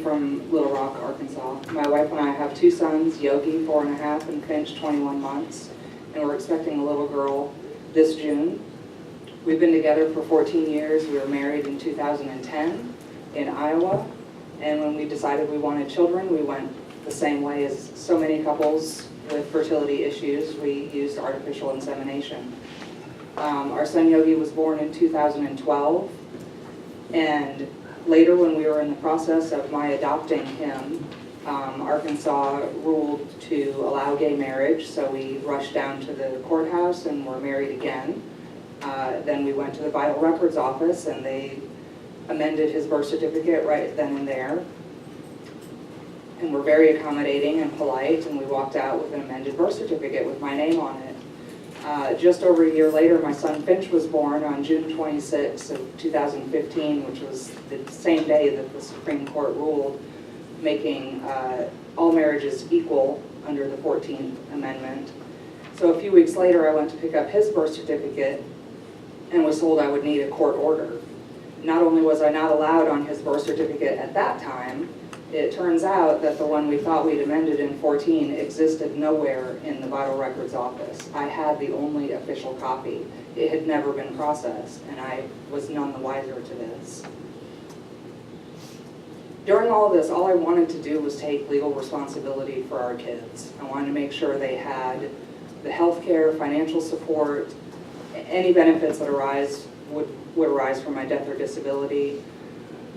from Little Rock, Arkansas. My wife and I have 2 sons, Yogi, 4.5, and Finch, 21 months, and we're expecting a little girl this June. We've been together for 14 years. We were married in 2010 in Iowa, and when we decided we wanted children, we went the same way as so many couples with fertility issues. We used artificial insemination. Our son Yogi was born in 2012, and later when we were in the process of my adopting him, Arkansas ruled to allow gay marriage, so we rushed down to the courthouse and were married again. Then we went to the vital records office and they amended his birth certificate right then and there. And were very accommodating and polite, and we walked out with an amended birth certificate with my name on it. Just over a year later, my son Finch was born on June 26 of 2015, which was the same day that the Supreme Court ruled, making all marriages equal under the 14th Amendment. So a few weeks later, I went to pick up his birth certificate and was told I would need a court order. Not only was I not allowed on his birth certificate at that time, it turns out that the one we thought we'd amended in 14 existed nowhere in the vital records office. I had the only official copy. It had never been processed, and I was none the wiser to this. During all of this, all I wanted to do was take legal responsibility for our kids. I wanted to make sure they had the health care, financial support, any benefits that would arise from my death or disability.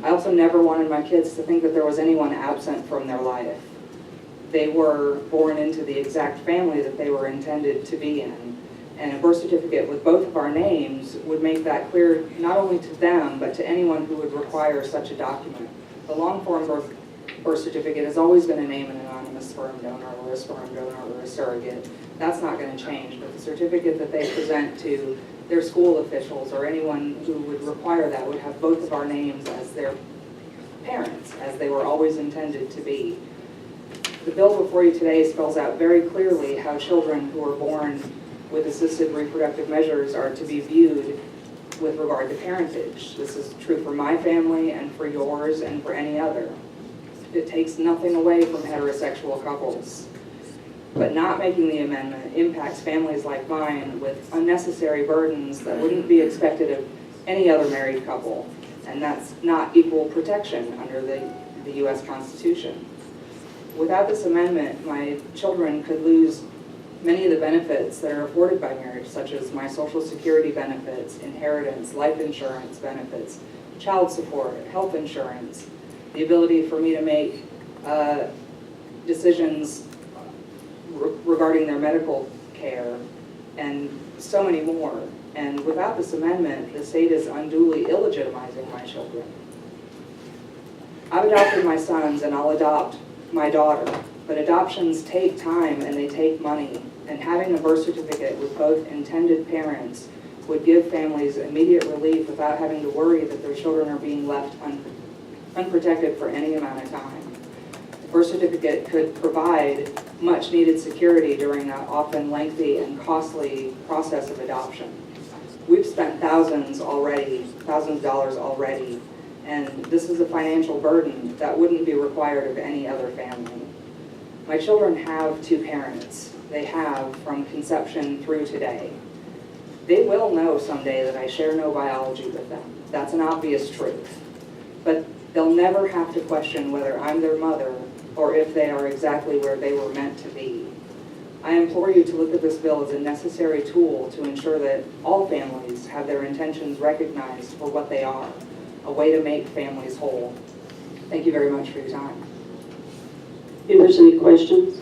I also never wanted my kids to think that there was anyone absent from their life. They were born into the exact family that they were intended to be in, and a birth certificate with both of our names would make that clear not only to them, but to anyone who would require such a document. The long-form birth certificate has always been a name an anonymous sperm donor or a sperm donor or a surrogate. That's not going to change, but the certificate that they present to their school officials or anyone who would require that would have both of our names as their parents, as they were always intended to be. The bill before you today spells out very clearly how children who are born with assisted reproductive measures are to be viewed with regard to parentage. This is true for my family and for yours and for any other. It takes nothing away from heterosexual couples. But not making the amendment impacts families like mine with unnecessary burdens that wouldn't be expected of any other married couple. And that's not equal protection under the U.S. Constitution. Without this amendment, my children could lose many of the benefits that are afforded by marriage, such as my Social Security benefits, inheritance, life insurance benefits, child support, health insurance, the ability for me to make decisions regarding their medical care, and so many more. And without this amendment, the state is unduly illegitimizing my children. I've adopted my sons and I'll adopt my daughter, but adoptions take time and they take money, and having a birth certificate with both intended parents would give families immediate relief without having to worry that their children are being left unprotected for any amount of time. Birth certificate could provide much needed security during that often lengthy and costly process of adoption. We've spent thousands of dollars already, and this is a financial burden that wouldn't be required of any other family. My children have 2 parents. They have from conception through today. They will know someday that I share no biology with them. That's an obvious truth. But they'll never have to question whether I'm their mother or if they are exactly where they were meant to be. I implore you to look at this bill as a necessary tool to ensure that all families have their intentions recognized for what they are, a way to make families whole. Thank you very much for your time. Members, any questions?